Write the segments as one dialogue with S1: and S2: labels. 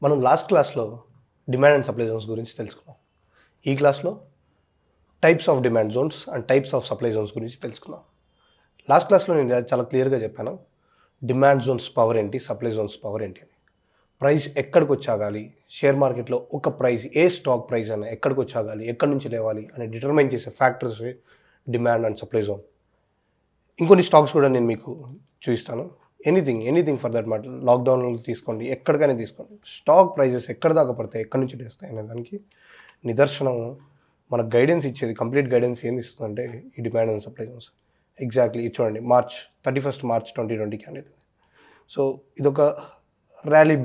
S1: మనం లాస్ట్ క్లాస్లో demand and supply zones గురించి తెలుసుకున్నాం. ఈ క్లాస్లో types of demand zones and types of supply zones గురించి తెలుసుకుందాం. లాస్ట్ క్లాస్లో నేను చాలా క్లియర్గా చెప్పాను. డిమాండ్ జోన్స్ పవర్ ఏంటి, సప్లై జోన్స్ పవర్ ఏంటి అని. ప్రైస్ ఎక్కడికి వచ్చాగాలి, షేర్ మార్కెట్లో ఒక ప్రైస్, ఏ స్టాక్ ప్రైస్ అయినా ఎక్కడికి వచ్చాగాలి, ఎక్కడి నుంచి లేవాలి అని డిటర్మైన్ చేసే factors demand and supply zone. ఇంకొన్ని స్టాక్స్ కూడా నేను మీకు చూపిస్తాను. Anything for that matter. లాక్డౌన్లో తీసుకోండి, ఎక్కడికైనా తీసుకోండి, స్టాక్ ప్రైజెస్ ఎక్కడ దాకా పడతాయి, ఎక్కడి నుంచి లేస్తాయి అనే దానికి నిదర్శనం మనకు గైడెన్స్ ఇచ్చేది, కంప్లీట్ గైడెన్స్ ఏంది ఇస్తుందంటే ఈ demand and supply zones. Exactly ఇది చూడండి, March 31 2020 క్యాండిడేట్. సో ఇదొక rally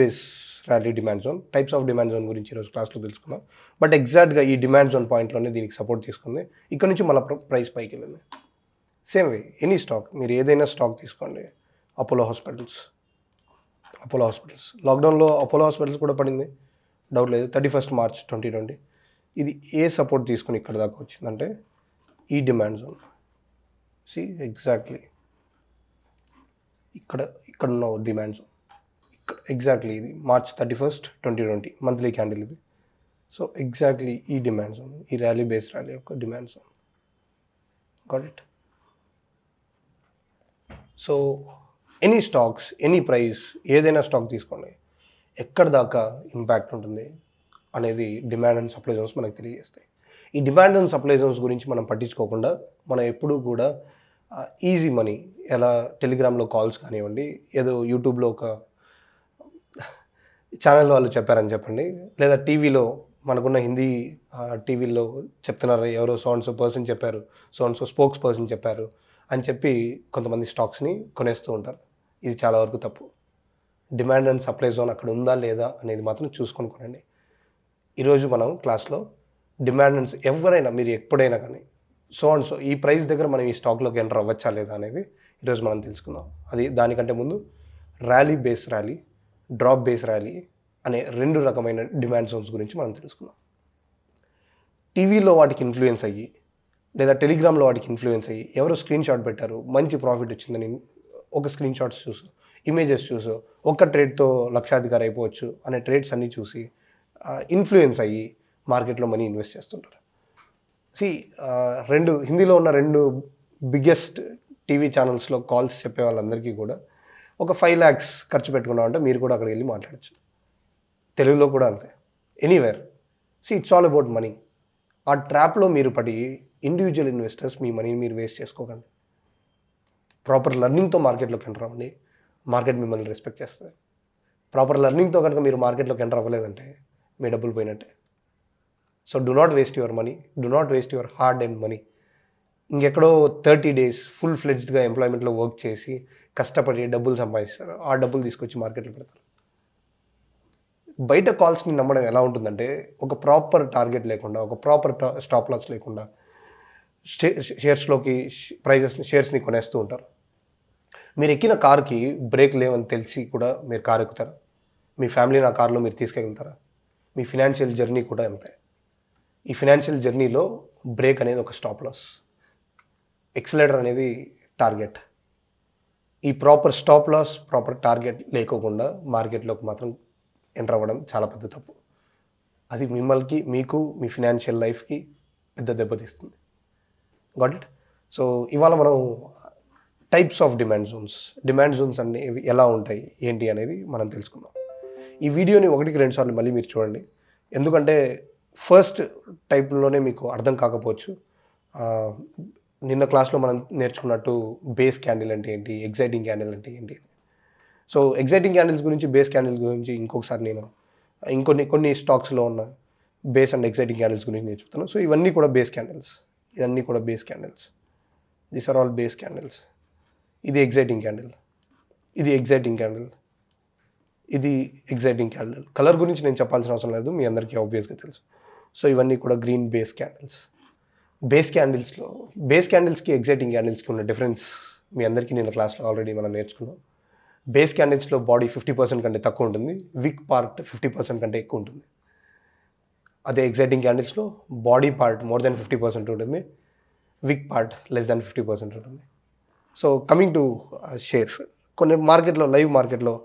S1: demand zone. Types of demand zone గురించి ఈరోజు క్లాస్లో తెలుసుకుందాం. బట్ ఎగ్జాక్ట్గా ఈ డిమాండ్ జోన్ పాయింట్లోనే దీనికి సపోర్ట్ తీసుకుంది. ఇక్కడ నుంచి మళ్ళీ ప్రైస్ పైకి వెళ్ళింది. సేమ్ వే ఎనీ స్టాక్, మీరు ఏదైనా స్టాక్ తీసుకోండి. అపోలో హాస్పిటల్స్ లాక్డౌన్లో అపోలో హాస్పిటల్స్ కూడా పడింది, డౌట్ లేదు. 31 March 2020 ఇది ఏ సపోర్ట్ తీసుకుని ఇక్కడ దాకా వచ్చిందంటే ఈ డిమాండ్ జోన్. సి ఎగ్జాక్ట్లీ ఇక్కడ ఉన్న డిమాండ్ జోన్, ఇక్కడ ఎగ్జాక్ట్లీ ఇది March 31 2020 మంత్లీ క్యాండిల్ ఇది. సో ఎగ్జాక్ట్లీ ఈ డిమాండ్ జోన్, ఈ ర్యాలీ యొక్క demand zone. Got it? So any stocks, any price, ఏదైనా స్టాక్ తీసుకోండి, ఎక్కడ దాకా ఇంపాక్ట్ ఉంటుంది అనేది డిమాండ్ అండ్ సప్లై జోన్స్ మనకు తెలియజేస్తాయి. ఈ డిమాండ్ అండ్ సప్లై జోన్స్ గురించి మనం పట్టించుకోకుండా మనం ఎప్పుడూ కూడా ఈజీ మనీ, ఎలా టెలిగ్రామ్లో కాల్స్ కానివ్వండి, ఏదో యూట్యూబ్లో ఒక ఛానల్ వాళ్ళు చెప్పారని చెప్పండి, లేదా టీవీలో మనకున్న హిందీ టీవీల్లో చెప్తున్నారు, ఎవరో సో పర్సన్ చెప్పారు, సో స్పోక్స్ పర్సన్ చెప్పారు అని చెప్పి కొంతమంది స్టాక్స్ని కొనేస్తూ ఉంటారు. ఇది చాలా వరకు తప్పు. డిమాండ్ అండ్ సప్లై జోన్ అక్కడ ఉందా లేదా అనేది మాత్రం చూసుకొని కొనండి. ఈరోజు మనం క్లాస్లో డిమాండ్ అండ్ ఎవరైనా మీరు ఎప్పుడైనా కానీ సో ఈ ప్రైస్ దగ్గర మనం ఈ స్టాక్లోకి ఎంటర్ అవ్వచ్చా లేదా అనేది ఈరోజు మనం తెలుసుకుందాం. అది దానికంటే ముందు ర్యాలీ, డ్రాప్ బేస్ ర్యాలీ అనే రెండు రకమైన డిమాండ్ జోన్స్ గురించి మనం తెలుసుకుందాం. టీవీలో వాటికి ఇన్ఫ్లుయెన్స్ అయ్యి, లేదా టెలిగ్రామ్లో వాటికి ఇన్ఫ్లుయెన్స్ అయ్యి, ఎవరో స్క్రీన్ షాట్ పెట్టారు, మంచి ప్రాఫిట్ వచ్చిందని ఒక స్క్రీన్ షాట్స్ చూసు, ఇమేజెస్ చూసు, ఒక్క ట్రేడ్తో లక్షాధికారి అయిపోవచ్చు అనే ట్రేడ్స్ అన్నీ చూసి ఇన్ఫ్లుయెన్స్ అయ్యి మార్కెట్లో మనీ ఇన్వెస్ట్ చేస్తుంటారు. హిందీలో ఉన్న రెండు బిగ్గెస్ట్ టీవీ ఛానల్స్లో కాల్స్ చెప్పే వాళ్ళందరికీ కూడా ఒక 5 lakhs ఖర్చు పెట్టుకున్నామంటే మీరు కూడా అక్కడికి వెళ్ళి మాట్లాడచ్చు. తెలుగులో కూడా అంతే, anywhere. It's all about money. ఆ ట్రాప్లో మీరు పడి ఇండివిజువల్ ఇన్వెస్టర్స్ మీ మనీని మీరు వేస్ట్ చేసుకోకండి. ప్రాపర్ లెర్నింగ్తో మార్కెట్లోకి ఎంటర్ అవ్వండి, మార్కెట్ మిమ్మల్ని రెస్పెక్ట్ చేస్తుంది. ప్రాపర్ లెర్నింగ్తో కనుక మీరు మార్కెట్లోకి ఎంటర్ అవ్వలేదంటే మీ డబ్బులు పోయినట్టే. So do not waste your money, do not waste your hard and money. ఇంకెక్కడో 30 days ఫుల్ ఫ్లెడ్జ్డ్గా ఎంప్లాయ్మెంట్లో వర్క్ చేసి కష్టపడి డబ్బులు సంపాదిస్తారు. ఆ డబ్బులు తీసుకొచ్చి మార్కెట్లో పెడతారు. బయట కాల్స్ని నమ్మడం ఎలా ఉంటుందంటే, ఒక ప్రాపర్ టార్గెట్ లేకుండా, ఒక ప్రాపర్ స్టాప్ లాస్ లేకుండా షేర్స్లోకి షేర్స్ని కొనేస్తూ ఉంటారు. మీరు ఎక్కిన కార్కి బ్రేక్ లేవని తెలిసి కూడా మీరు కారు ఎక్కుతారా? మీ ఫ్యామిలీని ఆ కార్లో మీరు తీసుకెళ్తారా? మీ ఫినాన్షియల్ జర్నీ కూడా అంతే. ఈ ఫినాన్షియల్ జర్నీలో బ్రేక్ అనేది ఒక స్టాప్ లాస్, ఎక్సలేటర్ అనేది టార్గెట్. ఈ proper stop loss, proper target లేకోకుండా మార్కెట్లోకి మాత్రం ఎంటర్ అవ్వడం చాలా పెద్ద తప్పు. అది మీకు మీ ఫినాన్షియల్ లైఫ్కి పెద్ద దెబ్బతీస్తుంది. Got it? సో ఇవాళ మనం టైప్స్ ఆఫ్ డిమాండ్ జోన్స్ అనేవి ఎలా ఉంటాయి, ఏంటి అనేది మనం తెలుసుకుందాం. ఈ వీడియోని 1-2 సార్లు మళ్ళీ మీరు చూడండి, ఎందుకంటే ఫస్ట్ టైప్లోనే మీకు అర్థం కాకపోవచ్చు. నిన్న క్లాస్లో మనం నేర్చుకున్నట్టు బేస్ క్యాండిల్ అంటే ఏంటి, ఎగ్జైటింగ్ క్యాండిల్ అంటే ఏంటి. సో ఎగ్జైటింగ్ క్యాండిల్స్ గురించి, బేస్ క్యాండిల్ గురించి ఇంకొకసారి నేను కొన్ని స్టాక్స్లో ఉన్న బేస్ అండ్ ఎగ్జైటింగ్ క్యాండిల్స్ గురించి నేను చెప్తాను. సో ఇవన్నీ కూడా base candles, these are all base candles. ఇది ఎగ్జైటింగ్ క్యాండిల్, ఇది ఎగ్జైటింగ్ క్యాండిల్. కలర్ గురించి నేను చెప్పాల్సిన అవసరం లేదు, మీ అందరికీ ఆబ్వియస్గా తెలుసు. సో ఇవన్నీ కూడా గ్రీన్ బేస్ క్యాండిల్స్. బేస్ క్యాండిల్స్కి ఎగ్జైటింగ్ క్యాండిల్స్కి ఉన్న డిఫరెన్స్ మీ అందరికీ నిన్న క్లాస్లో ఆల్రెడీ మనం నేర్చుకున్నాం. బేస్ క్యాండిల్స్లో బాడీ 50% కంటే తక్కువ ఉంటుంది, విక్ పార్ట్ 50% కంటే ఎక్కువ ఉంటుంది. అదే ఎగ్జైటింగ్ క్యాండిల్స్లో బాడీ పార్ట్ మోర్ దెన్ 50% ఉంటుంది, విక్ పార్ట్ లెస్ దాన్ 50% ఉంటుంది. సో కమింగ్ టు షేర్స్, కొన్ని లైవ్ మార్కెట్లో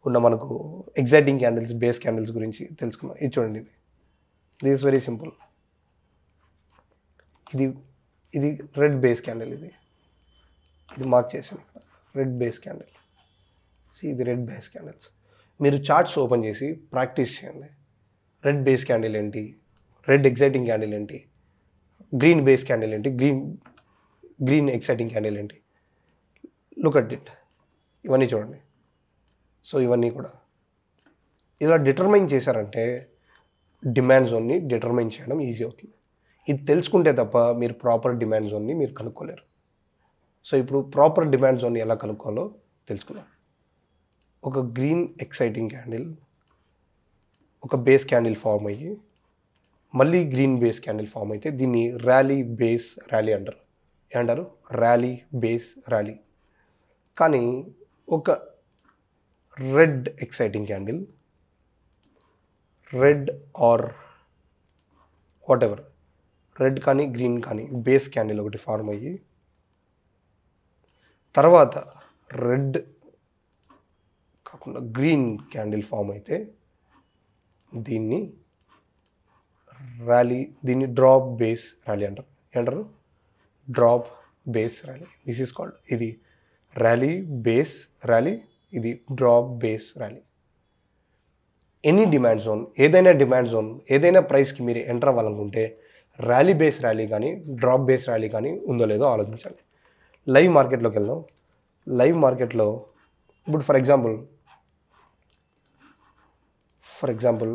S1: ఉన్న మనకు ఎగ్జైటింగ్ క్యాండిల్స్, బేస్ క్యాండిల్స్ గురించి తెలుసుకుందాం. ఇది చూడండి, ఇది ఈస్ వెరీ సింపుల్. ఇది ఇది రెడ్ బేస్ క్యాండిల్, ఇది మార్క్ చేసాను ఇక్కడ, రెడ్ బేస్ క్యాండిల్. ఇది రెడ్ బేస్ క్యాండిల్స్. మీరు చార్ట్స్ ఓపెన్ చేసి ప్రాక్టీస్ చేయండి. రెడ్ బేస్ క్యాండిల్ ఏంటి, రెడ్ ఎగ్జైటింగ్ క్యాండిల్ ఏంటి, గ్రీన్ బేస్ క్యాండిల్ ఏంటి, గ్రీన్ ఎగ్జైటింగ్ క్యాండిల్ ఏంటి. Look at it. ఇవన్నీ చూడండి. సో ఇవన్నీ కూడా ఇలా డిటర్మైన్ చేశారంటే డిమాండ్ జోన్ని డిటర్మైన్ చేయడం ఈజీ అవుతుంది. ఇది తెలుసుకుంటే తప్ప మీరు ప్రాపర్ డిమాండ్ జోన్ని మీరు కనుక్కోలేరు. సో ఇప్పుడు ప్రాపర్ డిమాండ్ జోన్ని ఎలా కనుక్కోవాలో తెలుసుకుందాం. ఒక గ్రీన్ ఎక్సైటింగ్ క్యాండిల్, ఒక బేస్ క్యాండిల్ ఫామ్ అయ్యి మళ్ళీ గ్రీన్ బేస్ క్యాండిల్ ఫామ్ అయితే దీన్ని ర్యాలీ బేస్ ర్యాలీ అంటారు. ఏమంటారు? Rally base rally. కానీ ఒక red exciting candle, red or what ever, red కానీ గ్రీన్ కానీ బేస్ క్యాండిల్ ఒకటి ఫార్మ్ అయ్యి తర్వాత రెడ్ కాకుండా గ్రీన్ క్యాండిల్ ఫామ్ అయితే దీన్ని దీన్ని డ్రాప్ బేస్ ర్యాలీ అంటారు. ఏమంటారు? Drop base rally. This is called, ఇది ర్యాలీ బేస్ ర్యాలీ, ఇది drop base rally. Any demand zone, ఏదైనా డిమాండ్ జోన్, ఏదైనా ప్రైస్కి మీరు ఎంటర్ అవ్వాలనుకుంటే ర్యాలీ బేస్ ర్యాలీ కానీ డ్రాప్ బేస్ ర్యాలీ కానీ ఉందో లేదో ఆలోచించండి. లైవ్ మార్కెట్లోకి వెళ్దాం. లైవ్ మార్కెట్లో ఇప్పుడు for example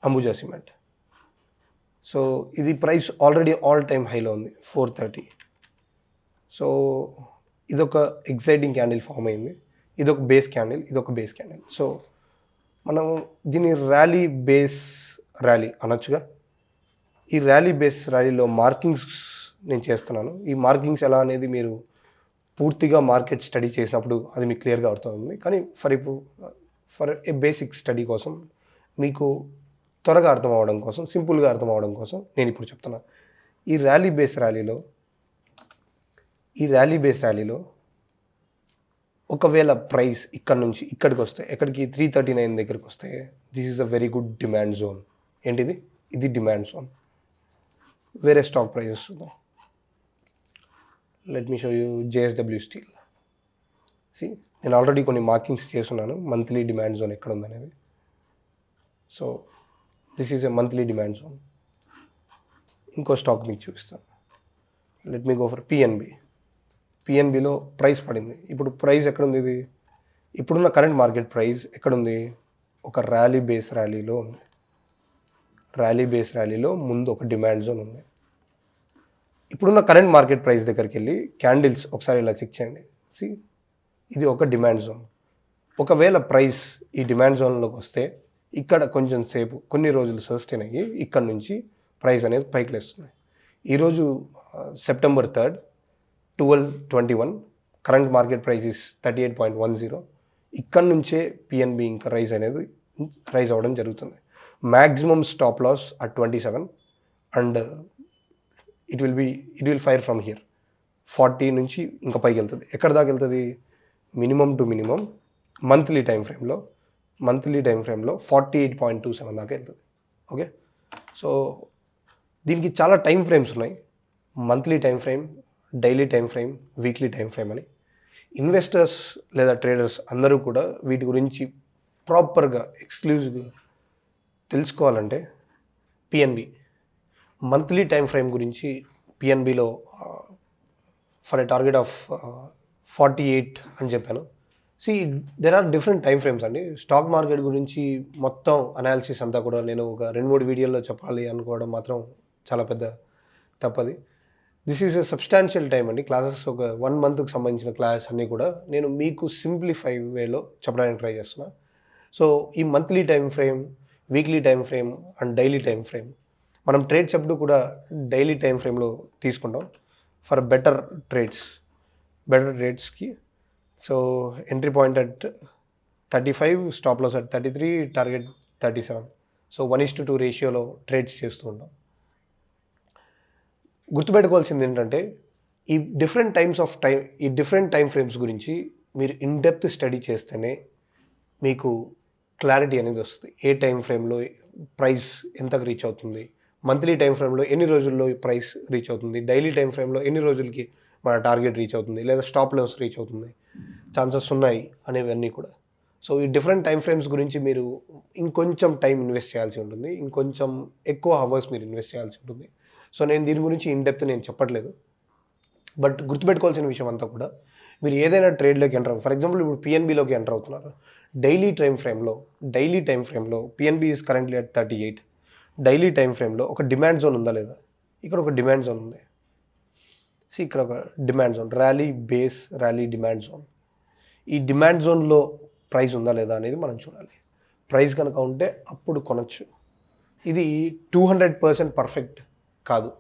S1: Ambuja cement. So ఇది ప్రైస్ ఆల్రెడీ ఆల్ టైమ్ హైలో ఉంది, 430. సో ఇదొక ఎగ్జైటింగ్ క్యాండిల్ ఫామ్ అయింది, ఇదొక బేస్ క్యాండిల్, ఇదొక బేస్ క్యాండిల్. సో మనం దీన్ని ర్యాలీ బేస్ ర్యాలీ అనొచ్చుగా. ఈ ర్యాలీ బేస్ ర్యాలీలో మార్కింగ్స్ నేను చేస్తున్నాను. ఈ మార్కింగ్స్ ఎలా అనేది మీరు పూర్తిగా మార్కెట్ స్టడీ చేసినప్పుడు అది మీకు క్లియర్గా అవుతుంది. కానీ ఫర్ ఏ బేసిక్ స్టడీ కోసం, మీకు త్వరగా అర్థం అవ్వడం కోసం, సింపుల్గా అర్థం అవ్వడం కోసం నేను ఇప్పుడు చెప్తున్నాను. ఈ ర్యాలీ బేస్ ర్యాలీలో ఒకవేళ ప్రైస్ ఇక్కడ నుంచి ఇక్కడికి వస్తే, ఎక్కడికి 339 దగ్గరికి వస్తే, this is a very good demand zone. ఏంటిది? ఇది డిమాండ్ జోన్. వేరే స్టాక్ ప్రైజెస్ చూద్దాం. Let me show you JSW steel. నేను ఆల్రెడీ కొన్ని మార్కింగ్స్ చేస్తున్నాను మంత్లీ డిమాండ్ జోన్ ఎక్కడ ఉందనేది. So this is a monthly demand zone. ఇంకో స్టాక్ మీకు చూపిస్తాను. లెట్ మీ గో ఫర్ పిఎన్బిలో ప్రైస్ పడింది. ఇప్పుడు ప్రైస్ ఎక్కడుంది? ఇది ఇప్పుడున్న కరెంట్ మార్కెట్ ప్రైస్ ఎక్కడుంది? ఒక ర్యాలీ బేస్ ర్యాలీలో ఉంది. ర్యాలీ బేస్ ర్యాలీలో ముందు ఒక డిమాండ్ జోన్ ఉంది. ఇప్పుడున్న కరెంట్ మార్కెట్ ప్రైస్ దగ్గరికి వెళ్ళి క్యాండిల్స్ ఒకసారి ఇలా చెక్ చేయండి. ఇది ఒక డిమాండ్ జోన్. ఒకవేళ ప్రైస్ ఈ డిమాండ్ జోన్లోకి వస్తే ఇక్కడ కొంచెం సేపు కొన్ని రోజులు సస్టైన్ అయ్యి ఇక్కడ నుంచి ప్రైస్ అనేది పైకి లేస్తుంది. ఈరోజు September 3, 12:21, current market price is 38.10. ఇక్కడ నుంచే పిఎన్బి ఇంకా రైజ్ అవ్వడం జరుగుతుంది. Maximum stop loss at 27 and it will fire from here. 40 నుంచి ఇంకా పైకి వెళ్తుంది. ఎక్కడ దాకా వెళ్తుంది? Minimum to minimum monthly time ఫ్రేమ్లో 48.27 దాకా వెళ్తుంది. ఓకే, సో దీనికి చాలా టైం ఫ్రేమ్స్ ఉన్నాయి. Monthly time frame, daily time frame, weekly time frame అని. ఇన్వెస్టర్స్ లేదా ట్రేడర్స్ అందరూ కూడా వీటి గురించి ప్రాపర్గా ఎక్స్క్లూజివ్గా తెలుసుకోవాలంటే పిఎన్బి మంత్లీ టైం ఫ్రేమ్ గురించి పిఎన్బిలో ఫర్ ఎ టార్గెట్ ఆఫ్ 48 అని చెప్పాను. There are different time frames అండి. స్టాక్ మార్కెట్ గురించి మొత్తం అనాలిసిస్ అంతా కూడా నేను ఒక 2-3 వీడియోల్లో చెప్పాలి అనుకోవడం మాత్రం చాలా పెద్ద తప్పది. This is a substantial time అండి. క్లాసెస్ ఒక 1 మంత్కి సంబంధించిన క్లాసెస్ అన్నీ కూడా నేను మీకు సింప్లిఫై వేలో చెప్పడానికి ట్రై చేస్తున్నా. సో ఈ monthly time frame, weekly time frame and daily time frame మనం ట్రేడ్స్ ఎప్పుడు కూడా డైలీ టైం ఫ్రేమ్లో తీసుకుంటాం ఫర్ బెటర్ ట్రేడ్స్కి. So entry point at 35, stop loss at 33, target 37. So 1:2 రేషియోలో ట్రేడ్స్ చేస్తూ ఉంటాం. గుర్తుపెట్టుకోవాల్సింది ఏంటంటే ఈ డిఫరెంట్ టైం ఫ్రేమ్స్ గురించి మీరు ఇన్ డెప్త్ స్టడీ చేస్తేనే మీకు క్లారిటీ అనేది వస్తుంది. ఏ టైం ఫ్రేమ్‌లో ప్రైస్ ఎంతకు రీచ్ అవుతుంది, మంత్లీ టైం ఫ్రేమ్‌లో ఎన్ని రోజుల్లో ఈ ప్రైస్ రీచ్ అవుతుంది, డైలీ టైం ఫ్రేమ్‌లో ఎన్ని రోజులకి మన టార్గెట్ రీచ్ అవుతుంది, లేదా స్టాప్ లాస్ రీచ్ అవుతుంది, ఛాన్సెస్ ఉన్నాయి అనేవన్నీ కూడా. సో, ఈ డిఫరెంట్ టైమ్ ఫ్రేమ్స్ గురించి మీరు ఇంకొంచెం టైం ఇన్వెస్ట్ చేయాల్సి ఉంటుంది. ఇంకొంచెం ఎక్కువ అవర్స్ మీరు ఇన్వెస్ట్ చేయాల్సి ఉంటుంది. సో, నేను దీని గురించి ఇన్ డెప్త్ నేను చెప్పట్లేదు. బట్ గుర్తుపెట్టుకోవాల్సిన విషయం అంతా కూడా, మీరు ఏదైనా ట్రేడ్‌లోకి ఎంటర్ ఫర్ ఎగ్జాంపుల్ ఇప్పుడు పీఎన్బీలోకి ఎంటర్ అవుతున్నారు. డైలీ టైమ్ ఫ్రేమ్‌లో PNB is currently at 38. Daily time ఫ్రేమ్‌లో ఒక డిమాండ్ జోన్ ఉందా లేదా? ఇక్కడ ఒక డిమాండ్ జోన్ ఉంది. ఇక్కడ ఒక demand zone, rally demand zone. ఈ డిమాండ్ జోన్‌లో ప్రైస్ ఉందా లేదా అనేది మనం చూడాలి. ప్రైస్ కనుక ఉంటే అప్పుడు కొనొచ్చు. ఇది 200% పర్ఫెక్ట్ కాదు.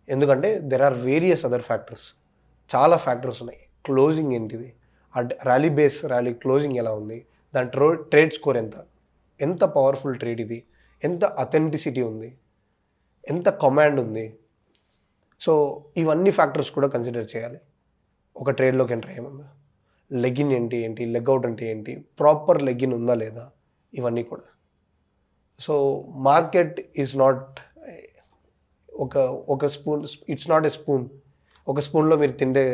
S1: ఎందుకంటే there are various other factors. చాలా ఫ్యాక్టర్స్ ఉన్నాయి. క్లోజింగ్ ఏంటిది? ర్యాలీ క్లోజింగ్ ఎలా ఉంది? దాని ట్రేడ్ స్కోర్ ఎంత? ఎంత పవర్ఫుల్ ట్రేడ్ ఇది? ఎంత అథెంటిసిటీ ఉంది? ఎంత కమాండ్ ఉంది? సో, ఇవన్నీ ఫ్యాక్టర్స్ కూడా కన్సిడర్ చేయాలి ఒక ట్రేడ్‌లోకి ఎంటర్ అయ్యే ముందు. లెగ్ ఇన్ ఏంటి? లెగ్ అవుట్ అంటే ఏంటి? ప్రాపర్ లెగ్ ఇన్ ఉందా లేదా? ఇవన్నీ కూడా. సో, మార్కెట్ ఈజ్ నాట్ ఒక spoon, it's not a spoon. ఒక స్పూన్‌లో మీరు తింటే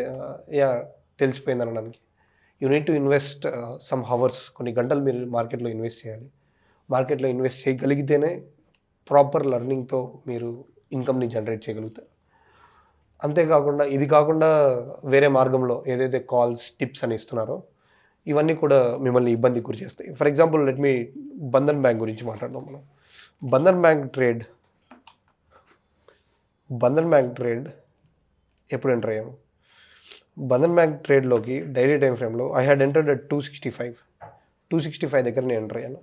S1: తెలిసిపోయింది అనడానికి. You need to invest some hours. కొన్ని గంటలు మీరు మార్కెట్‌లో ఇన్వెస్ట్ చేయాలి. మార్కెట్‌లో ఇన్వెస్ట్ చేయగలిగితేనే ప్రాపర్ లెర్నింగ్‌తో మీరు ఇన్కమ్‌ని జనరేట్ చేయగలుగుతారు. అంతేకాకుండా ఇది కాకుండా వేరే మార్గంలో ఏదైతే కాల్స్, టిప్స్ అని ఇస్తున్నారో ఇవన్నీ కూడా మిమ్మల్ని ఇబ్బందికి గురి చేస్తాయి. ఫర్ ఎగ్జాంపుల్ బంధన్ బ్యాంక్ గురించి మాట్లాడదాం మనం. బంధన్ బ్యాంక్ ట్రేడ్ ఎప్పుడు ఎంటర్ అయ్యాము? బంధన్ బ్యాంక్ ట్రేడ్‌లోకి డైలీ టైమ్ ఫ్రేమ్‌లో ఐ హాడ్ ఎంటర్డ్ అట్ 265. 265 దగ్గర నేను ఎంటర్ అయ్యాను.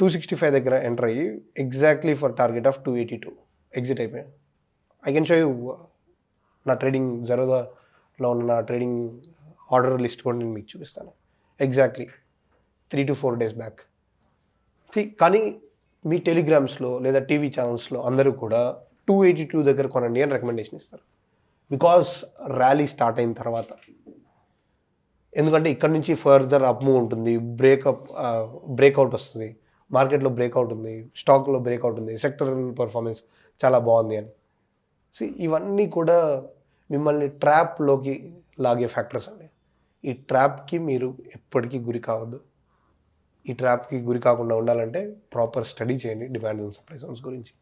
S1: 265 దగ్గర ఎంటర్ అయ్యి exactly for target of 282 exit అయిపోయాను. ఐ కెన్ షో యూ నా ట్రేడింగ్ జెరోదాలో ఉన్న నా ట్రేడింగ్ ఆర్డర్ లిస్ట్ కూడా నేను మీకు చూపిస్తాను. Exactly 3 to 4 days back. కానీ మీ టెలిగ్రామ్స్‌లో లేదా టీవీ ఛానల్స్‌లో అందరూ కూడా 282 దగ్గర కొనండి అని రికమెండేషన్ ఇస్తారు. బికాస్ ర్యాలీ స్టార్ట్ అయిన తర్వాత. ఎందుకంటే ఇక్కడ నుంచి ఫర్దర్ అప్ మూవ్ ఉంటుంది. బ్రేక్అవుట్ వస్తుంది. మార్కెట్‌లో బ్రేక్అవుట్ ఉంది. స్టాక్‌లో బ్రేక్అవుట్ ఉంది. సెక్టరల్ పర్ఫార్మెన్స్ చాలా బాగుంది అని. ఇవన్నీ కూడా మిమ్మల్ని ట్రాప్‌లోకి లాగే ఫ్యాక్టర్స్ అండి. ఈ ట్రాప్‌కి మీరు ఎప్పటికీ గురి కావద్దు. ఈ ట్రాప్‌కి గురి కాకుండా ఉండాలంటే ప్రాపర్ స్టడీ చేయండి డిమాండ్ అండ్ సప్లై జోన్స్ గురించి.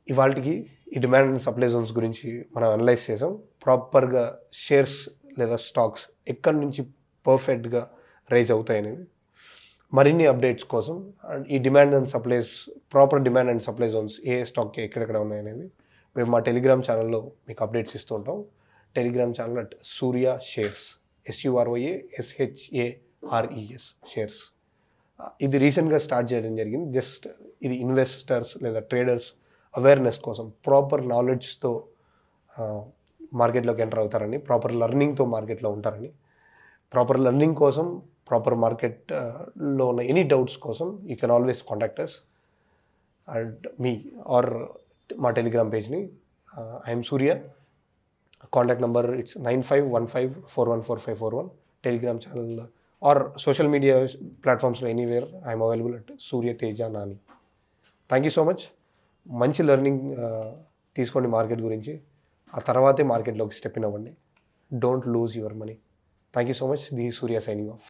S1: ఇవాల్టికి ఈ డిమాండ్ అండ్ సప్లై జోన్స్ గురించి మనం అనలైజ్ చేసాం. ప్రాపర్‌గా షేర్స్ లేదా స్టాక్స్ ఎక్కడి నుంచి పర్ఫెక్ట్‌గా రైజ్ అవుతాయనేది. మరిన్ని అప్డేట్స్ కోసం ఈ proper demand and supply zones ఏ స్టాక్‌కి ఎక్కడెక్కడ ఉన్నాయనేది మేము మా టెలిగ్రామ్ ఛానల్‌లో మీకు అప్డేట్స్ ఇస్తూ ఉంటాం. Telegram channel at Surya shares, SURYA shares. ఇది రీసెంట్‌గా స్టార్ట్ చేయడం జరిగింది. జస్ట్ ఇది ఇన్వెస్టర్స్ లేదా ట్రేడర్స్ అవేర్నెస్ కోసం, ప్రాపర్ నాలెడ్జ్‌తో మార్కెట్‌లోకి ఎంటర్ అవుతారని, ప్రాపర్ లెర్నింగ్‌తో మార్కెట్‌లో ఉంటారని, ప్రాపర్ లెర్నింగ్ కోసం, ప్రాపర్ మార్కెట్లో ఉన్న ఎనీ డౌట్స్ కోసం you can always contact us and మీ ఆర్ మా టెలిగ్రామ్ పేజ్ని. I'm Surya. Contact number it's 9515414541. Telegram channel or social media ప్లాట్ఫామ్స్లో anywhere I'm available at Surya Teja Nani. Thank you so much. మంచి లెర్నింగ్ తీసుకోండి మార్కెట్ గురించి. ఆ తర్వాతే మార్కెట్లోకి స్టెప్ ఇన్ అవ్వండి. Don't lose your money. Thank you so much. This is Surya signing of.